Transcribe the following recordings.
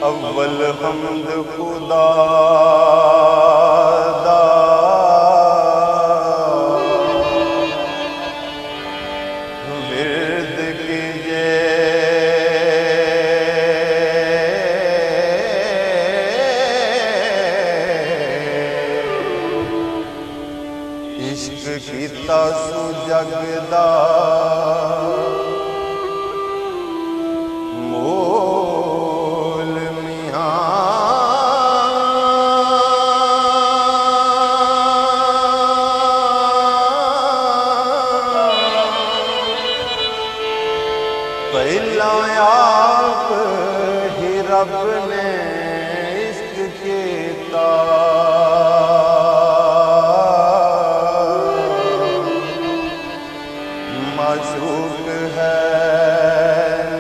अव्वल हम्द खुदा दा विरद कीजे इश्क कीता सु जगदा पहला आप ही रब ने इश्क कीता माशूक है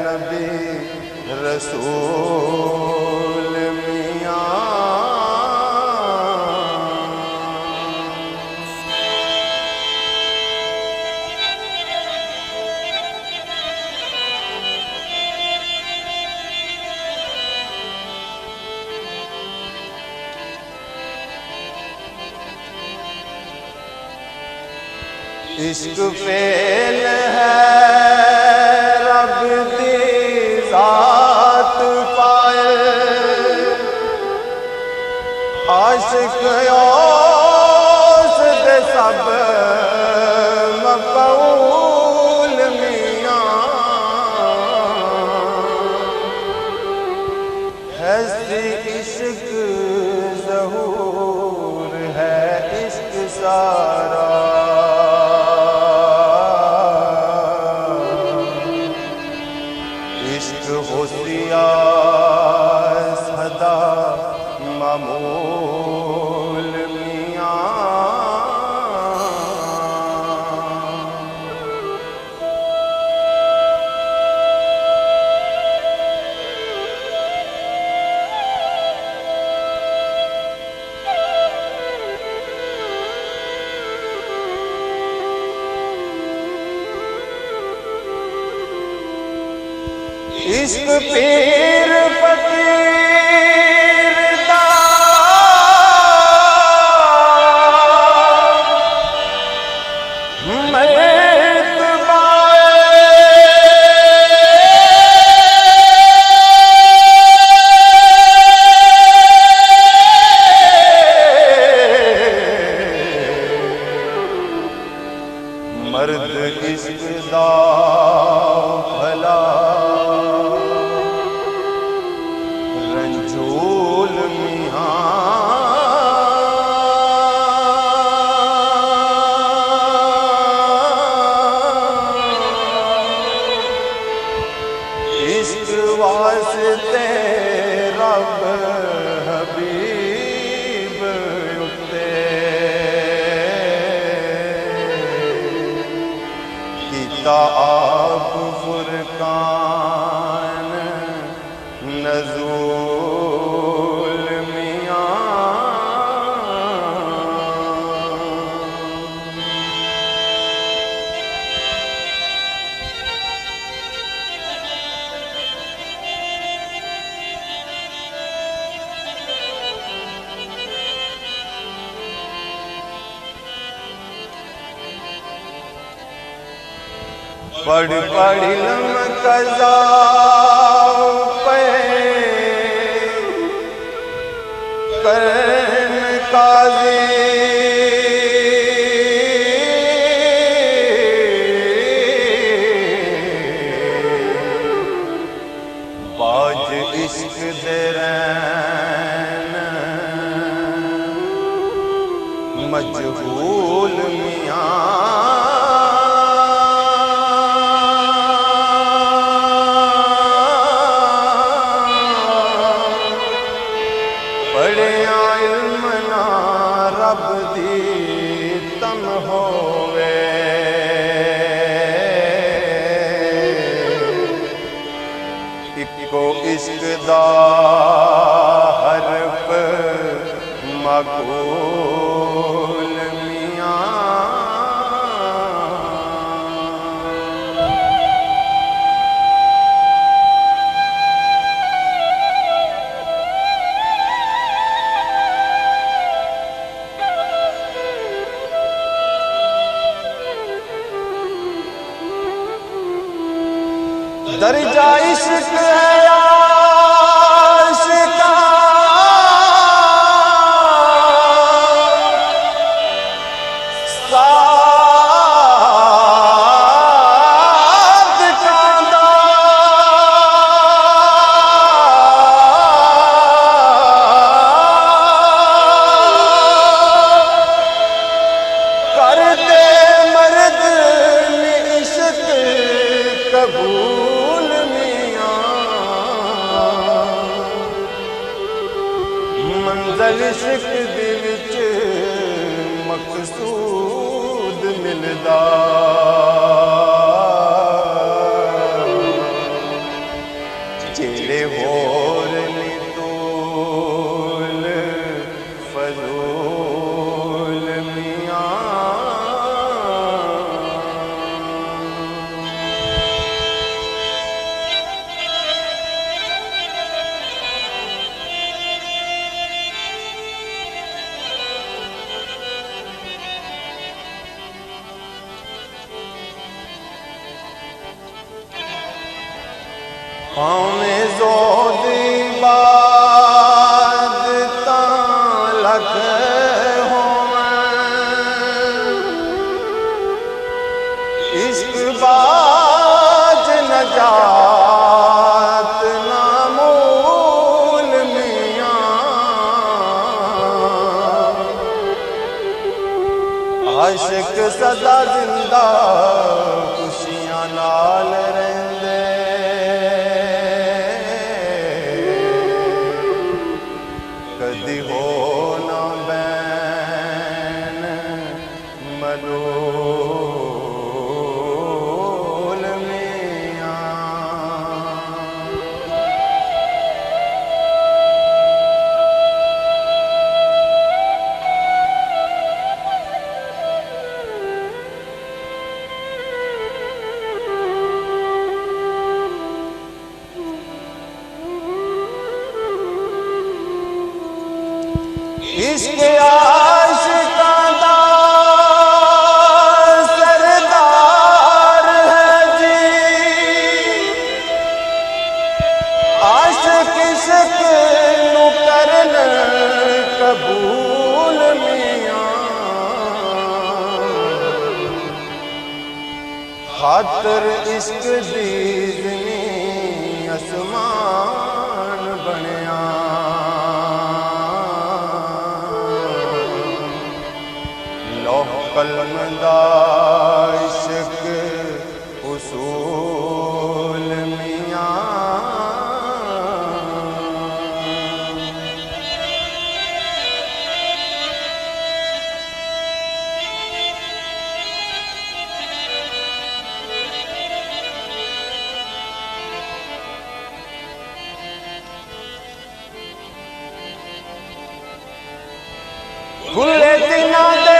नबी रसूल मियां। इश्क फेल है रब दी ज़ात पाए आशिक औस दे सब मक़बूल मियां। हस्ती इश्क ज़हूर है इश्क सारा इश्क होशियार सदा मामूल मियां। इश्क पीर फकीर दा मर्तबा मर्द इश्क दा भला रंजूल मियां। इश्क वास्ते रब हबीब उत्ते कीता आप फुरकान नज़ूल मियां। पढ़ पढ़ इल्म कज़ा पे करन काज़ी बाज इश्क दे रैन मजहूल मियां। पढ़िया इल्म ना रब दी तन होवे इको इश्क दा हरफ मक़बूल मियां। दर्जा इश्क है आशिका साद कांदा कर दे मर्द ने इश्क कबूल मंज़िल इश्क दे विच मकसूद मिलदा जेड़े होर ने तोल फजूल मियां भावें ज़ोदी बाद तां लख होवैं इश्क बाज नजात नामूल मियां आशिक सदा जिंदा खुशियां नाल रहिंदे कदी हो ना बैन मलोल मियां इश्क आशिकां दा सरदार है जी आशिक इश्क नू करन कबूल मियां खातर इश्क दी ज़मीन आसमान बनया कलम दा इश्क उसूल मियां खुले दिना दे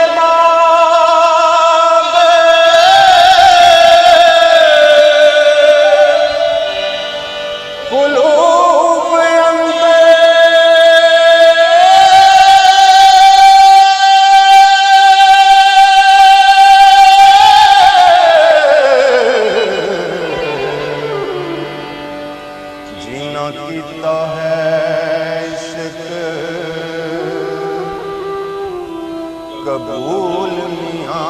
जीना कीता है इश्क कबूल मियां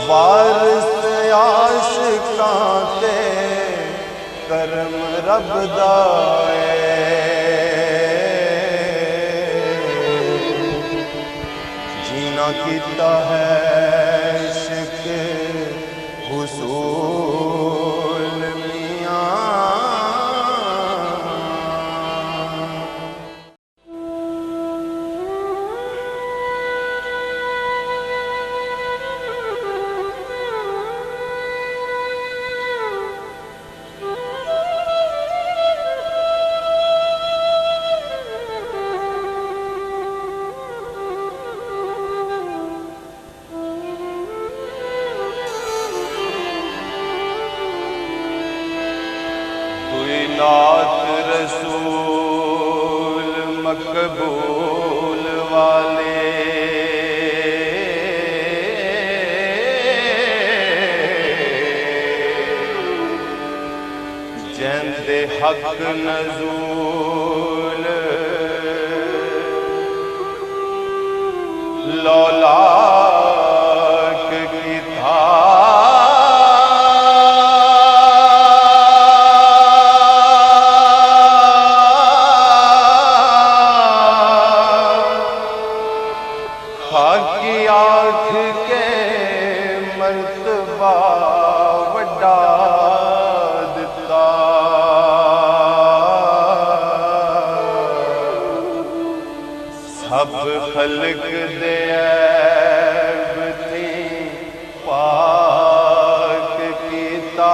वारिस आशिकां ते करम रब दा जीना कीता है इश्क हुसूल मियां नात रसूल मकबूल वाले जंदे हक नजूल लौलाक की था खाकी आँख के मर्तबा वड्डा दिता सब खलक दे ऐब थी पाक कीता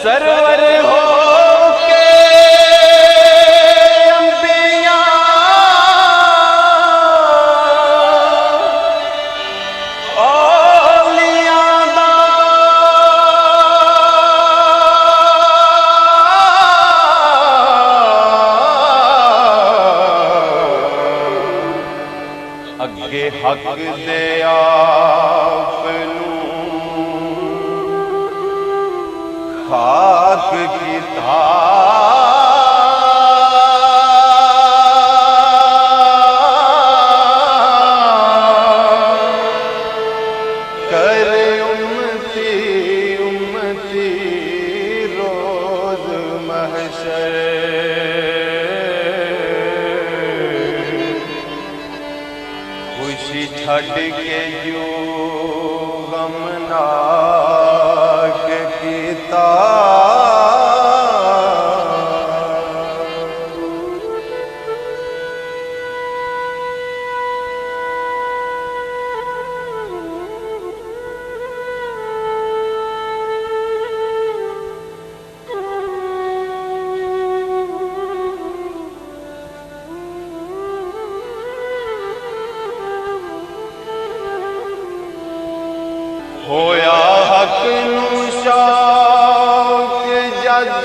सरवर हो के अंबिया औलिया दा अगे हक दे आप खाक की था कर उम्मती उम्मती रोज महशर खुशी छड़ के जो गमनाक कीता होया हक नू शौक जद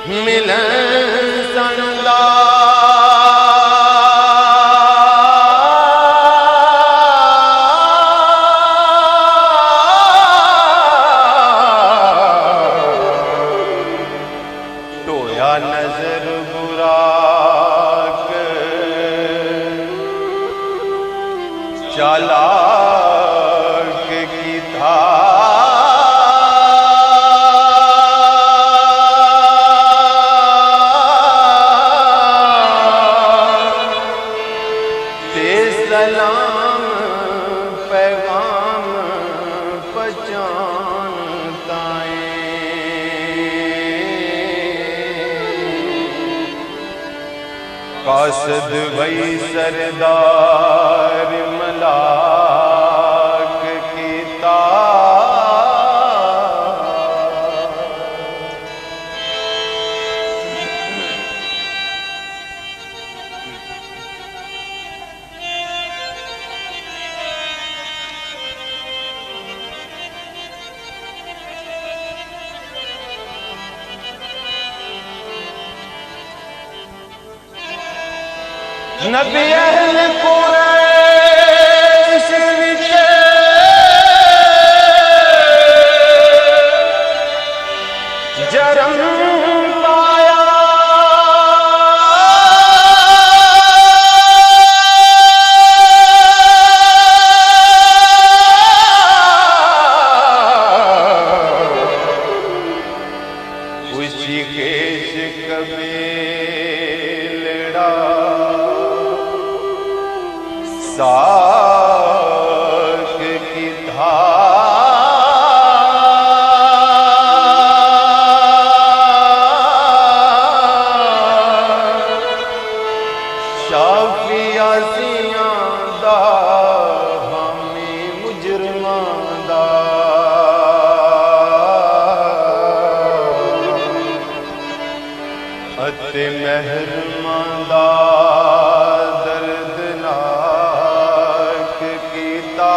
मिलन सनदा टोया नजर बुराक चालाक की था ते सलाम पैगाम पहचान कासद वही सरदार मलाक कीता नबी अहल कुरैश विच जरम पाया उसी केश कबीलड़ा साक की था शाफिया सियां दा हामी मुजरमां दा ते महरमां दा दर्दनाक कीता।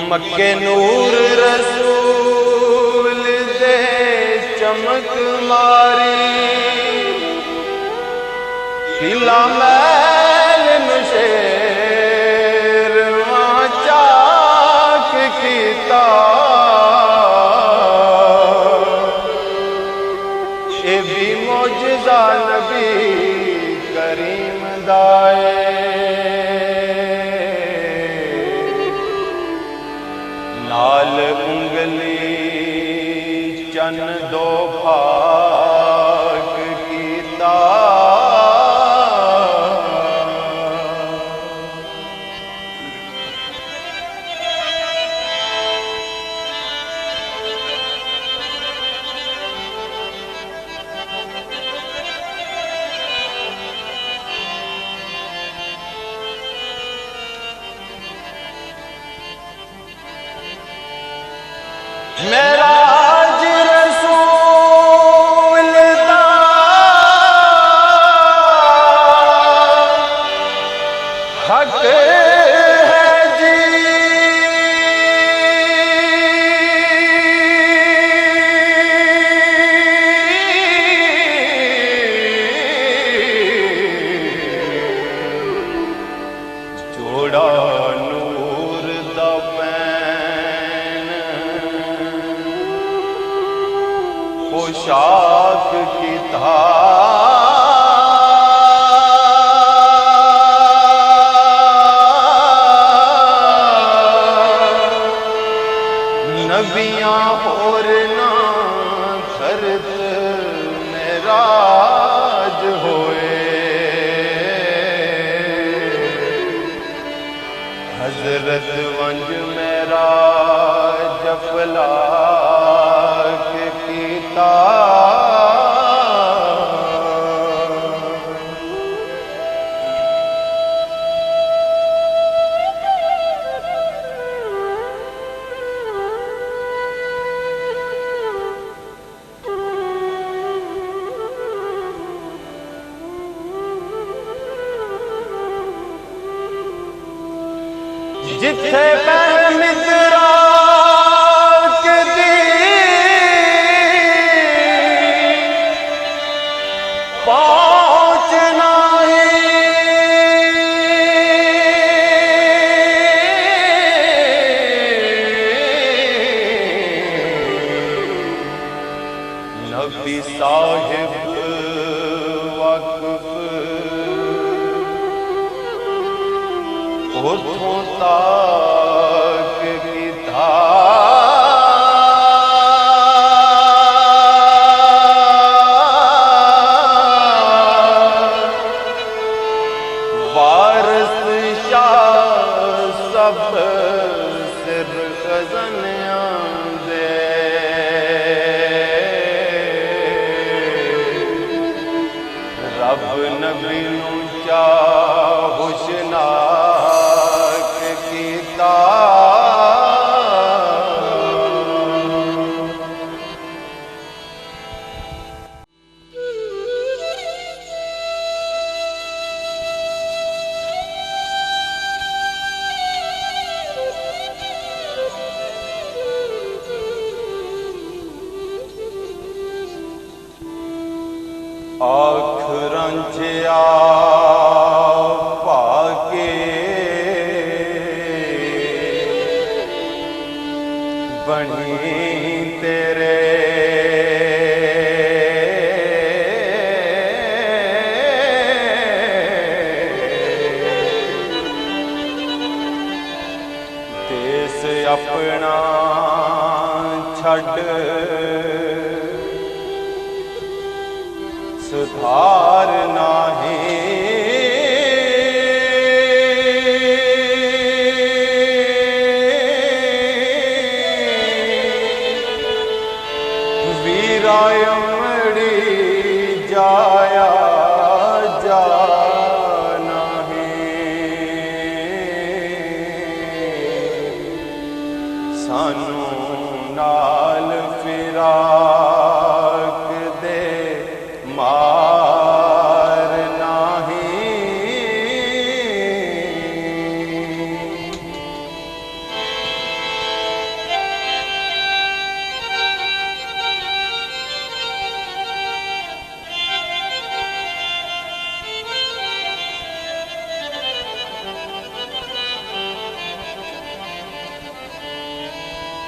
मक्के नूर रसूल दे चमक मारी, किला मैल नशेर चाक कीता। ये भी मौजज़ा नबी करीम दाए। नाल उंगली चन दो भाग कीता। मेराज रसूल दा हक है जी, जोड़ा नूर दा पोशाक कीता। नबियां होर ना खरत मेराज होए। हजरत वंज मेराज अफलाक कीता। जिथे मित्रा पहुँचना नबी साहिब वक्फ उठों तक कीता। वारस शाह सब सिर खज़नियां दे, रब नबी नूं हुशनाक कीता। आख रंझिया भागे बनी तेरे, देश अपना छड़ सुधार नाही। वीरा अमड़ी जाया जाना है, सानू नाल फिराक दे मार नाही।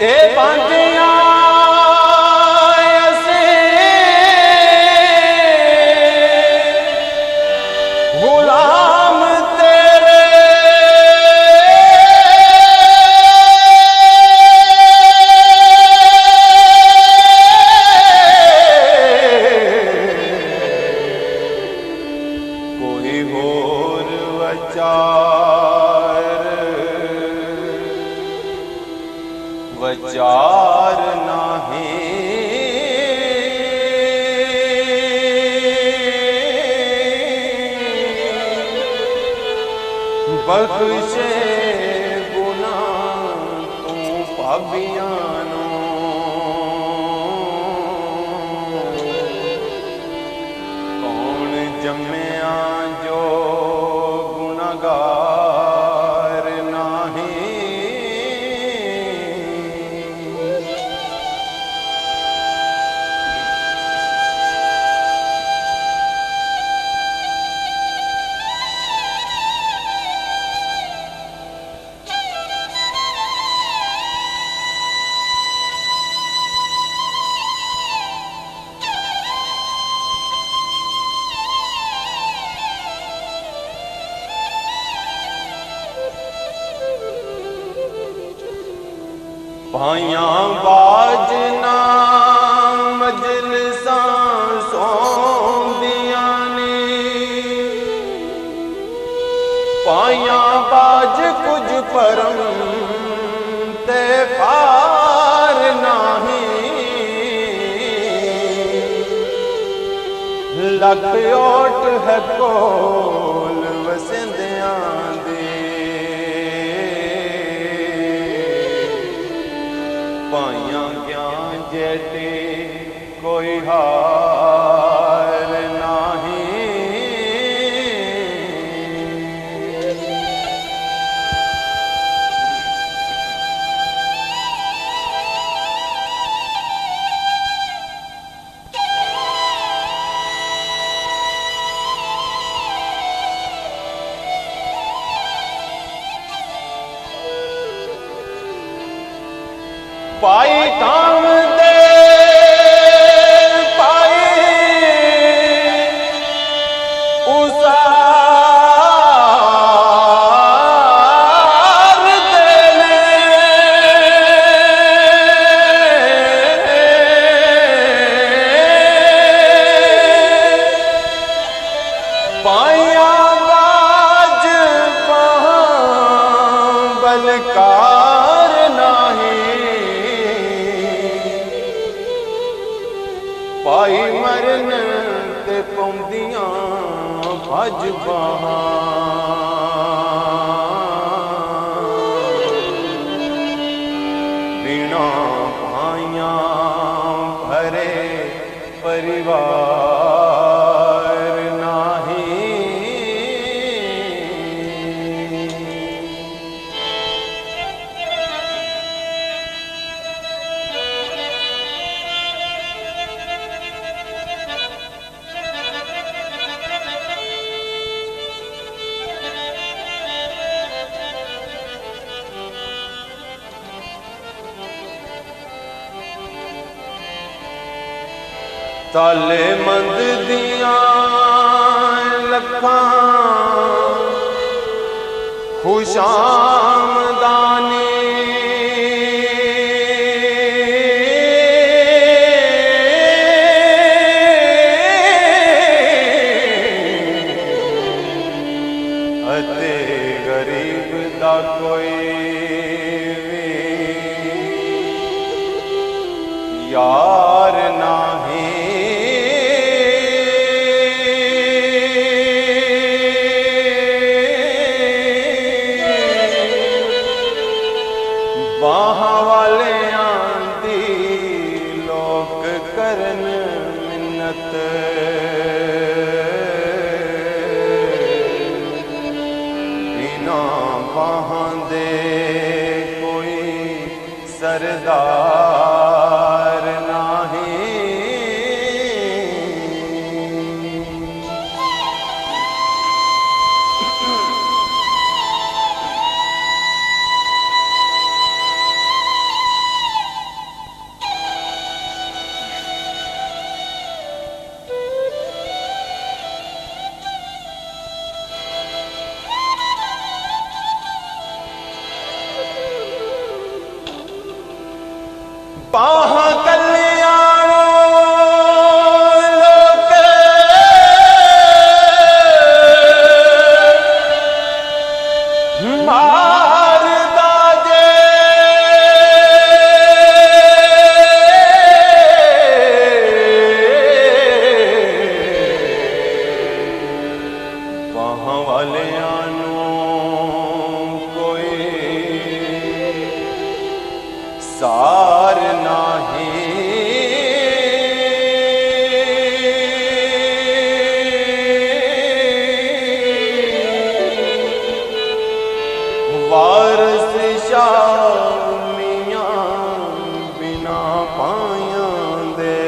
ए बांधिया असे गुलाम तेरे, कोई होर वचार नाही। बख्शे गुनाह तू पापियां नू, कौन जम्मिया जो गुनाहगार नाही। पायां बाजना मजलिसां सौंदियां ने, पायां बाज कुछ परम ते पार नाही। लख ओट है कोल वसिंदियां दे, पाइयां ज्ञान जेटे कोई हार नाही। पाई काम दे पाई उसार देने, पाया बाज बलकार नाही। पाई मरन ते पौंदियां भज बहां, बिना पाइयां भरे परिवार नाही। ताले मंद दियां लखां खुशामदानी, मिन्नत बिना बाहां दे कोई सरदार नाही। बाहां कल्याणो लोक मारदा जे बाहां वालियां नूं कोई सार नाही। वारस शामियां बिना पायां दे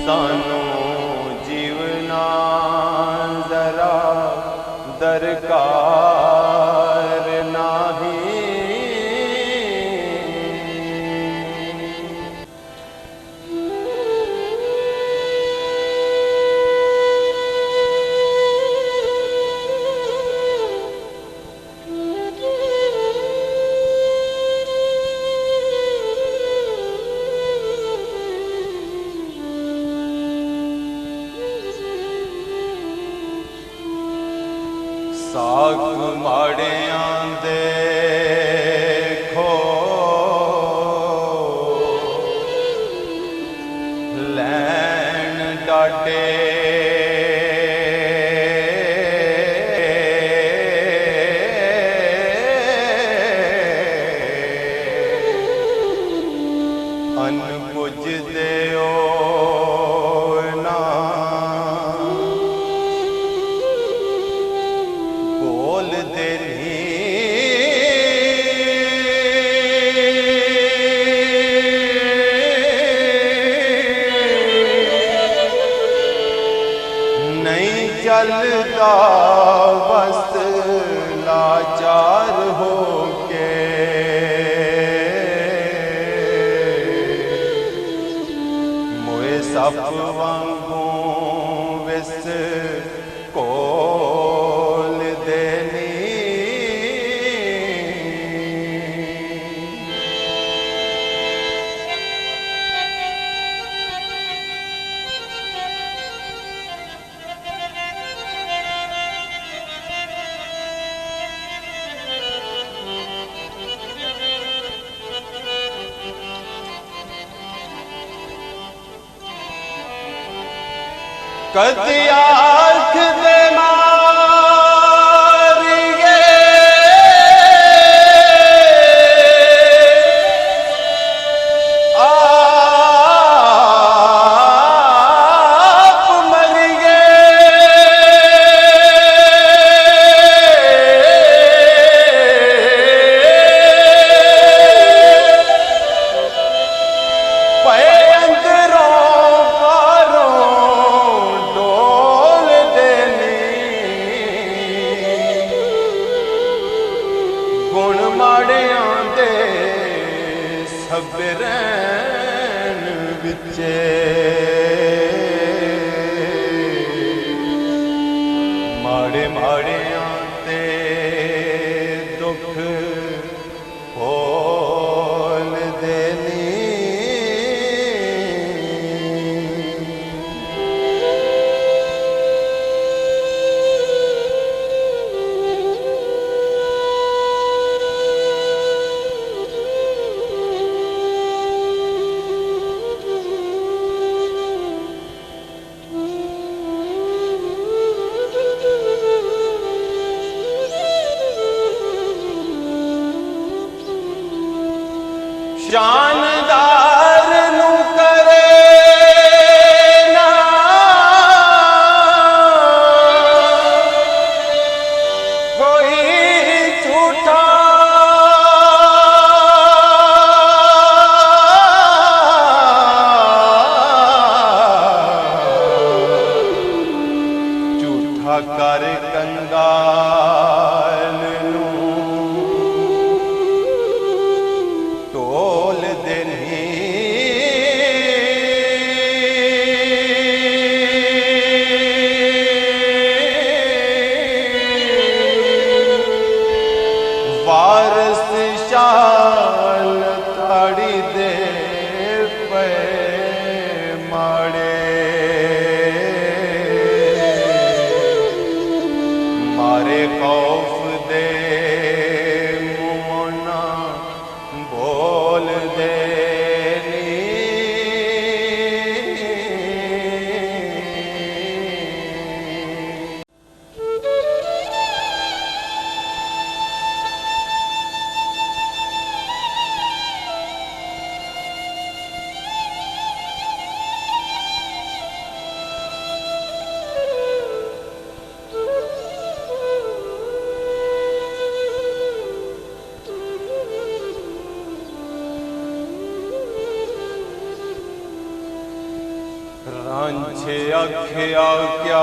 सानू जीवना जरा दरकार नाही। साग माड़ियां दे खो लैन डाटे अन पुज देओ बोल देनी नहीं चलता बस लाचार हो के मोए सप वांगू विस कोल देनी। कदी आँख दे मारिए आप मरिए पे अंदरों गुण माड़ियां दे सब रैन विचे माड़े माड़ियां ते दुख होल देनी। जानदार नू करे ना कोई झूठा झूठा कर कंगाल नू टोल देनी वारस शाल ताड़ी दे पे माड़े मारे खौफ दे मुमना बोल देनी रांझे अखिया क्याल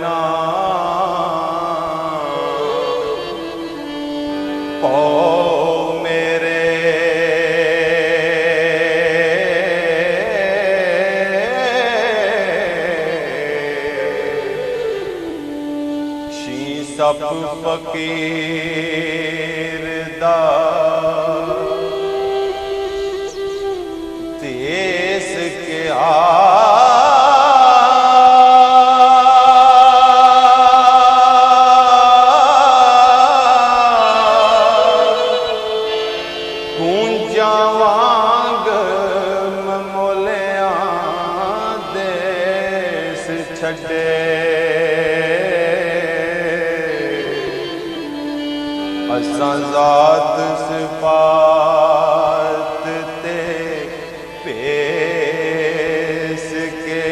ना पौ मेरे शी सब फकीर दा देश के गूंजा वांग मोलिया देश छड़े असां ज़ात सिफात ते पेश के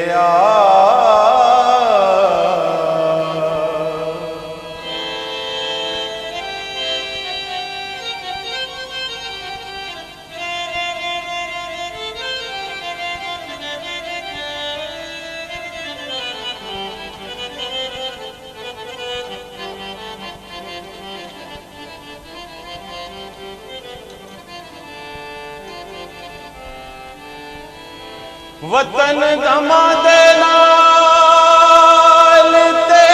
वतन दमादे लाल ते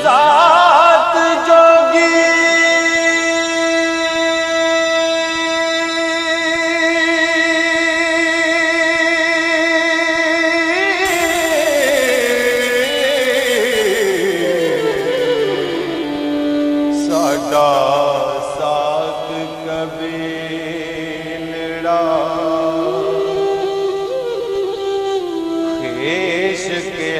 ज़ात जोगी साडा कबीलड़ा खेश के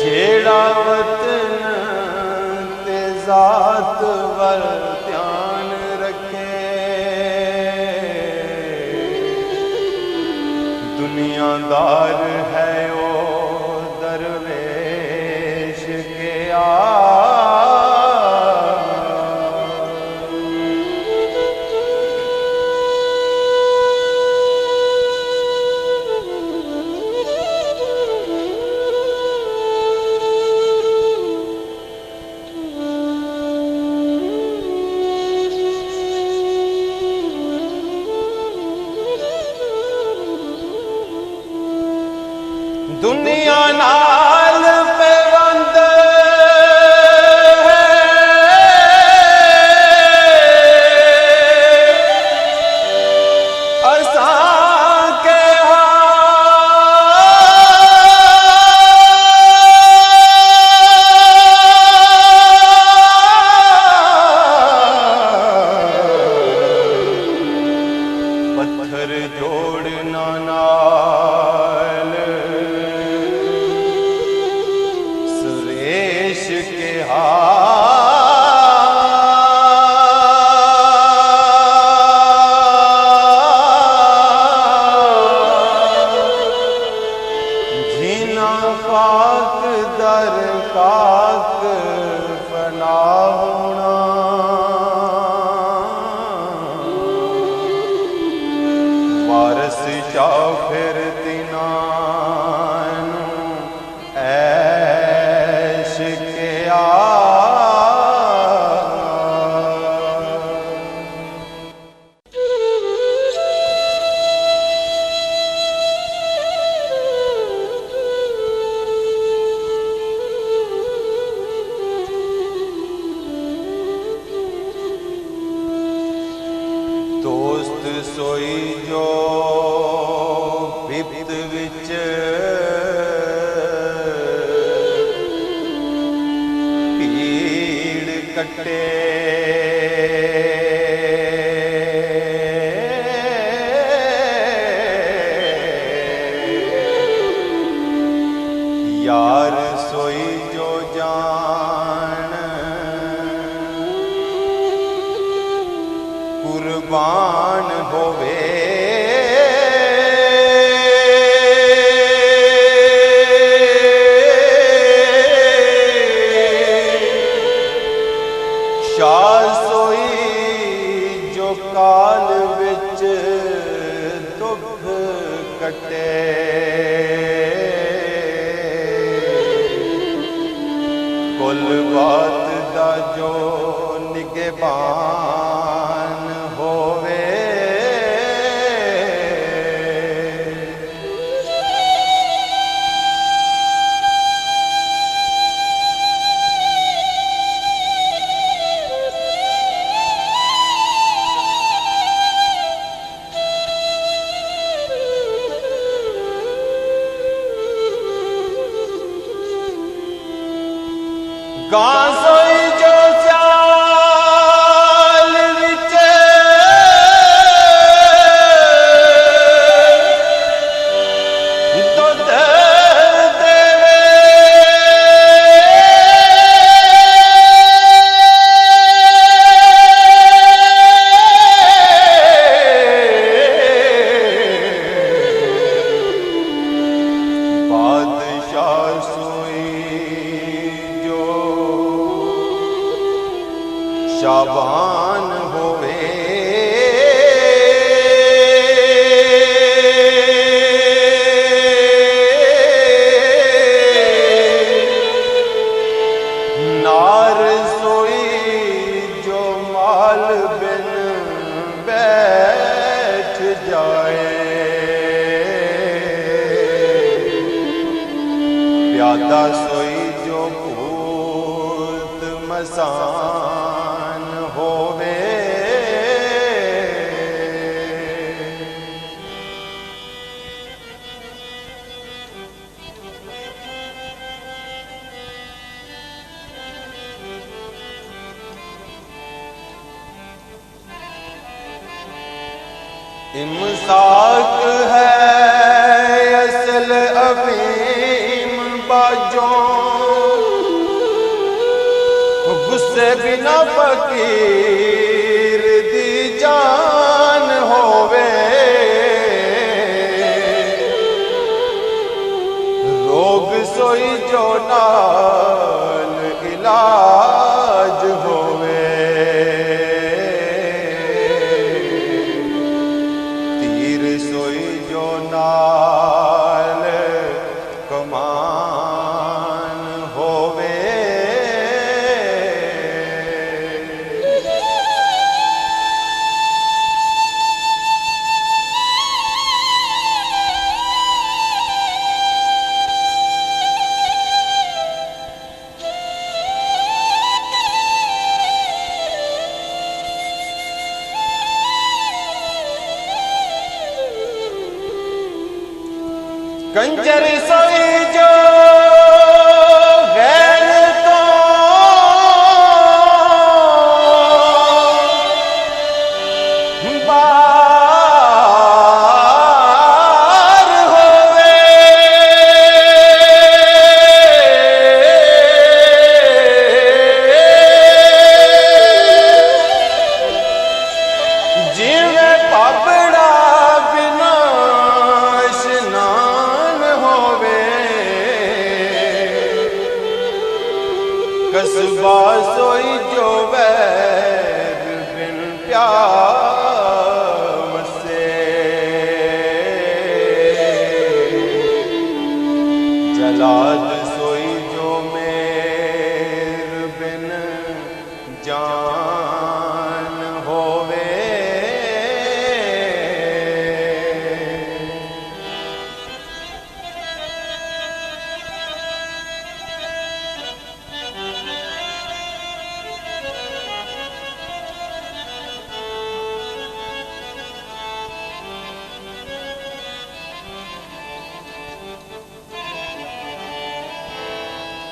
जेड़ा वतन ते ज़ात वल ध्यान रखे दुनियादार है ओ दरवेश के दुनिया नाल पेवंद कर जोड़ना नाल सुरेश के जीना काक दर काक फना होना वारस जाओ फिर तिनानू ऐश के दोस्त सोई जो बिपत विच पीड़ कटे यार सोई जो जान कुर्बान होवे शाह सोई जो काल विच दुख कटे कुल बात दा जो निगहबान होवे गां सोई जो स्याल विच दुध देवे बादशाह सोई शाबान होवे नार सोई जो माल बिन बैठ जाए प्यादा सोई जो भूत मसान होवे इमसाक है असल अफीम बाजों गुस्से बिना फकीर दी जान होवे रोग सोई जो नाल इलाज होवे तीर सोई जो नाल कमान होवे कंजर सोई जो गैर तो बाज पापड़ा बिना स्नान होवे, कसबा सोई जो वैर बिन प्याम से, जलाद सोई जो मेर बिन जान होवे।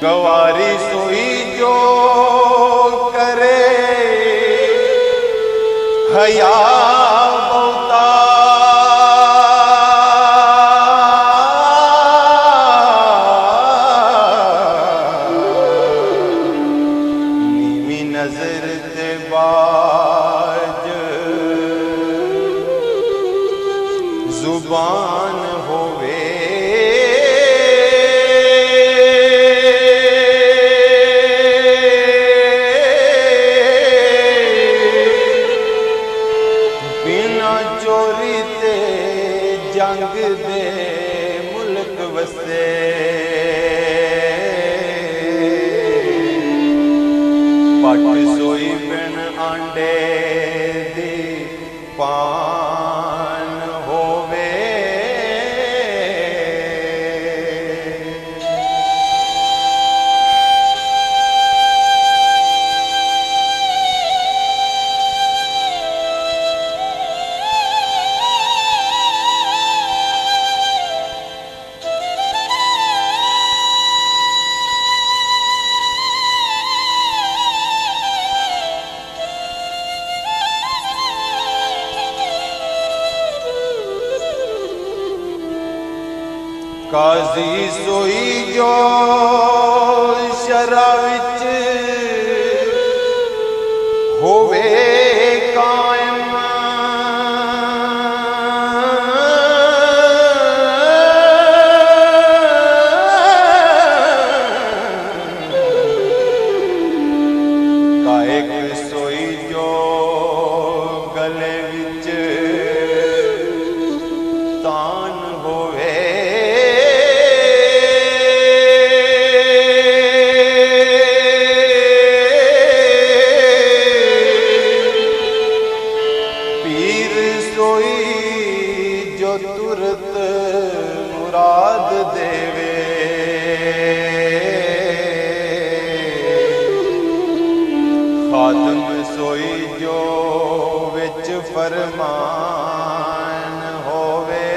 गवारी सोई जो करे हया बहुता, नीवी नजर ते बाज जुबान होवे। चोरी ते जंग दे मुल्क वसे, पट सोई बिन आंडे दी पान होवे। काजी सोई जो शरा विच होवे कायम, कायक सोई जो गले विच तान होवे। जो तुरत मुराद देवे, खादम सोई जो विच फरमान होवे।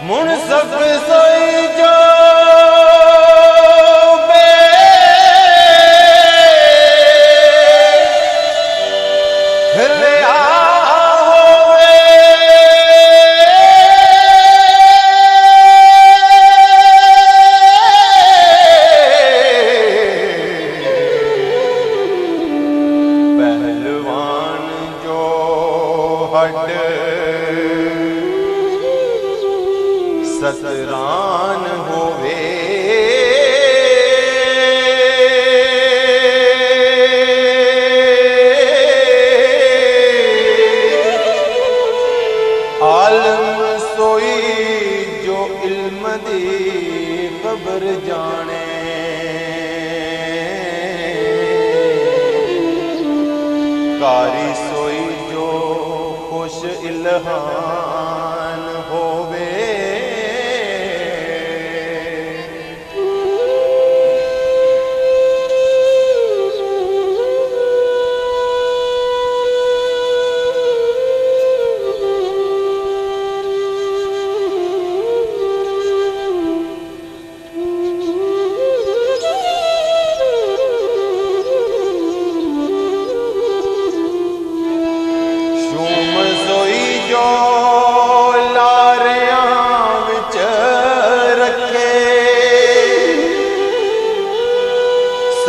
मुनसफ सोई जो बेहया होवे, पहलवान जो हड सतरान होवे। आलम सोई जो इल्म दी खबर जाने, कारी सोई जो खुश इल्हान होवे।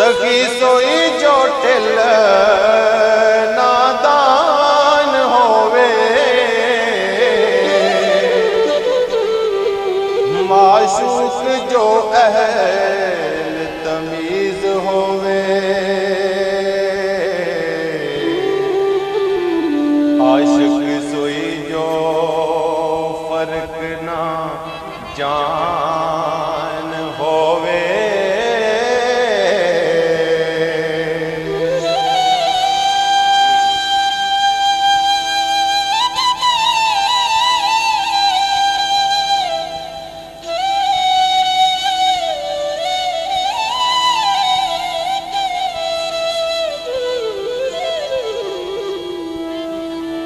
सखी सोई जो टिल नादान होवे, माशूक जो अहल तमीज होवे, आशिक सोई जो फर्क ना जान होवे।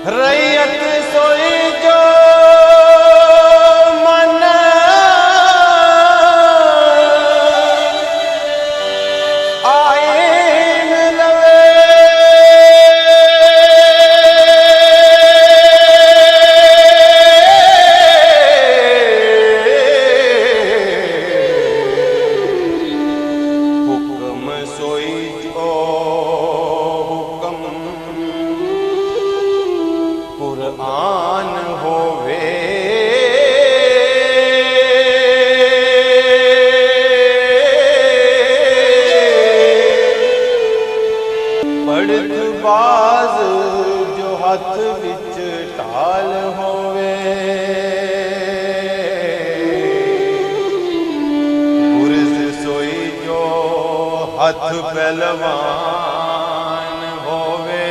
रैयत सोई जो मन आईन लवे, हुक्म सोई जो हुक्म कुरान होवे, पढ़त बाज जो हथ विच ढाल होवे, गुरज सोई जो हथ पहलवान होवे।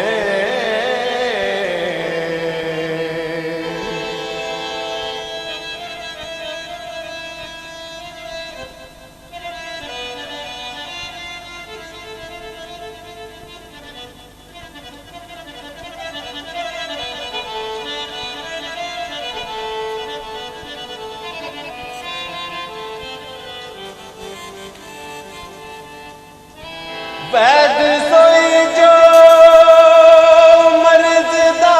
वैद सोई जो मर्ज़दा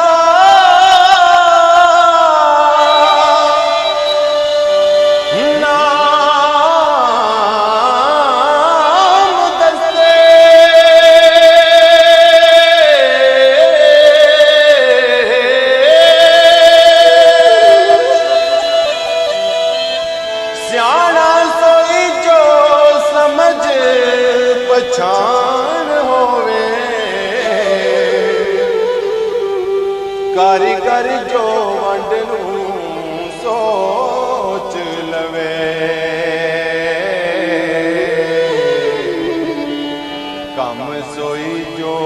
नाम दस्ते, स्याणा सोई जो समझ पछान होवे, कारीगर जो वंड नूं सोच लवे, कम सोई जो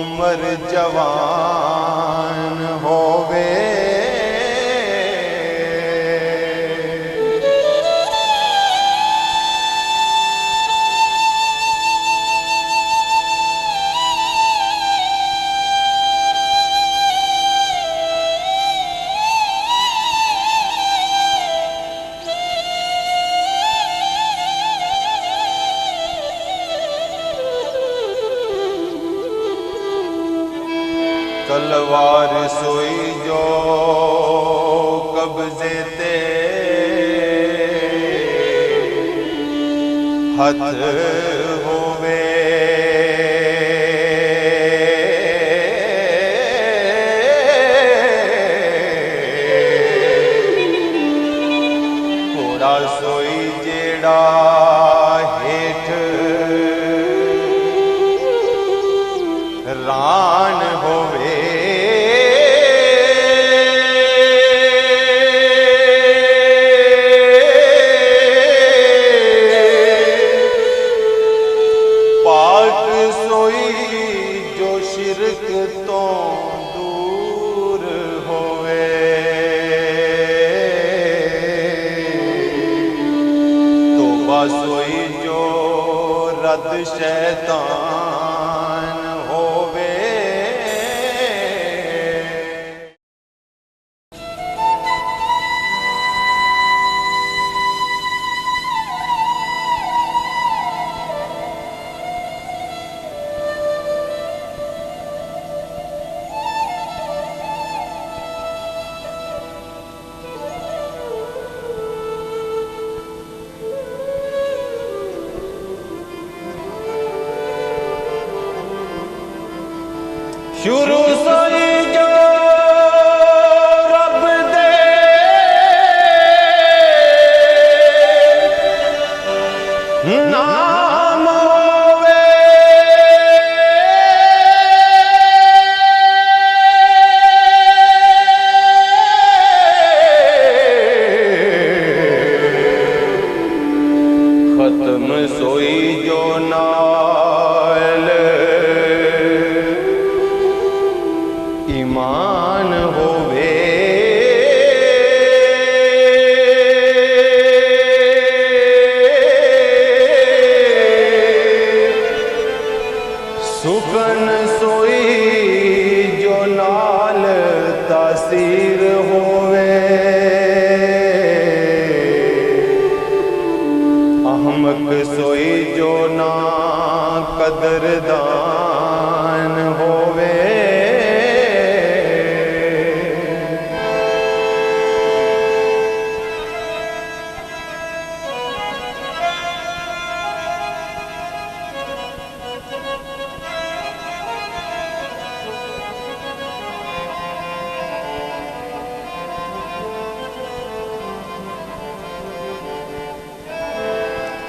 उम्र जवान होवे। तलवार सोई जो कब्जे ते हथ होवे, घोड़ा सोई जेड़ा हेठ रान होवे, पाक सोई जो शिरक तो दूर होवे, तौबा सोई जो रद शैतान होवे। शुरू सोई जो रब दे नाम होवे खत्म सोई जो नाल ईमान होवे सुकन सोई जो नाल तासीर होवे अहमक सोई जो ना कदरदान होवे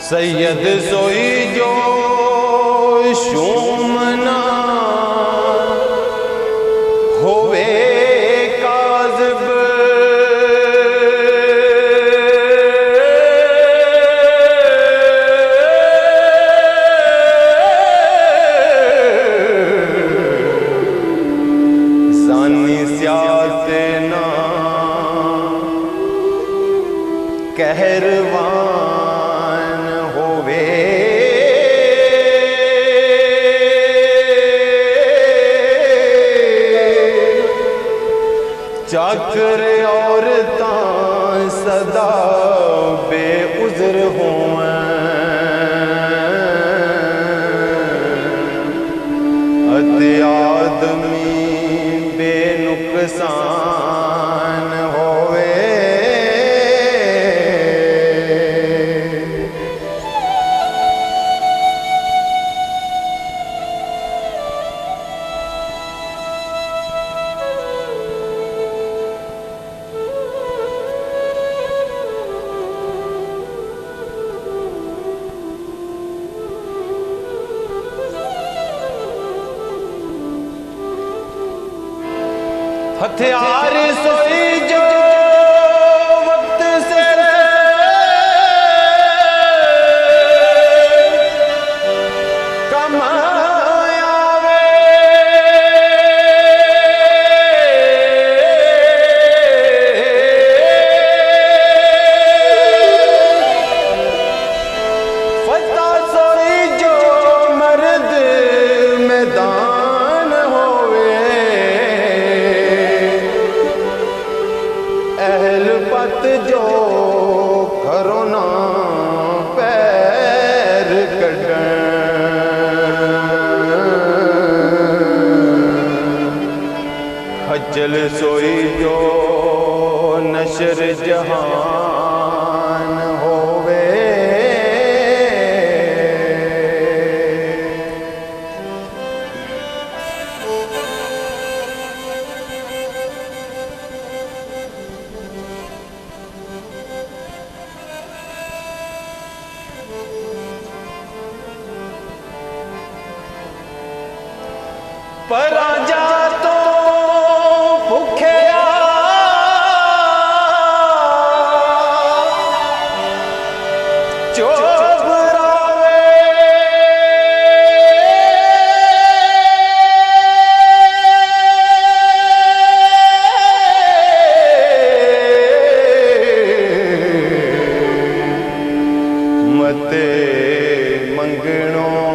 सैयद सोई जो शूमना होवे काज़िब ज़ानी स्यासे ना कहरवान होवे चाकर औरतां सदा बेउज़र होवें अते आदमी बेनुकसान होवे हथियार सोई जो वक्त से कम आवे फता सोई जो मर्द मैदान होवे अहल पत जो घरों ना पैर कढ़न खजल सोई जो नशर जहान होवे पर आजा तो भुखया चोबरावे मते मंगणो